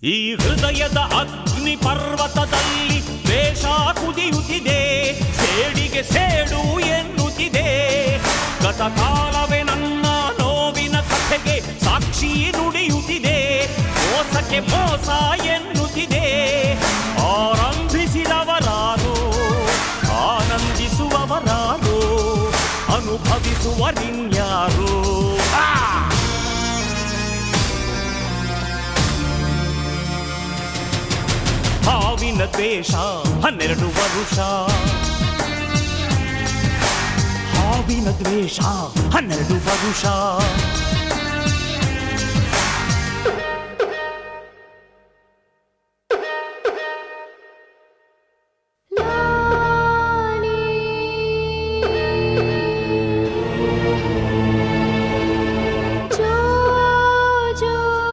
ಈ ಹೃದಯದ ಅಗ್ನಿ ಪರ್ವತದಲ್ಲಿ ದ್ವೇಷ ಕುದಿಯುತ್ತಿದೆ, ಸೇಡಿಗೆ ಸೇಡು ಎನ್ನುತ್ತಿದೆ. ಗತಕಾಲವೇ ನನ್ನ ನೋವಿನ ಕಥೆಗೆ ಸಾಕ್ಷಿ ನುಡಿಯುತ್ತಿದೆ, ಮೋಸಕ್ಕೆ ಮೋಸ ಎನ್ನುತ್ತಿದೆ. ಆರಂಭಿಸಿದವರಾರೋ, ಆನಂದಿಸುವವರಾರೋ, ಅನುಭವಿಸುವರಿನ್ಯಾರೋ. ಹಾವಿನ ದ್ವೇಷ 12 ವರುಷ, ಹಾವಿನ ದ್ವೇಷ 12 ವರುಷ.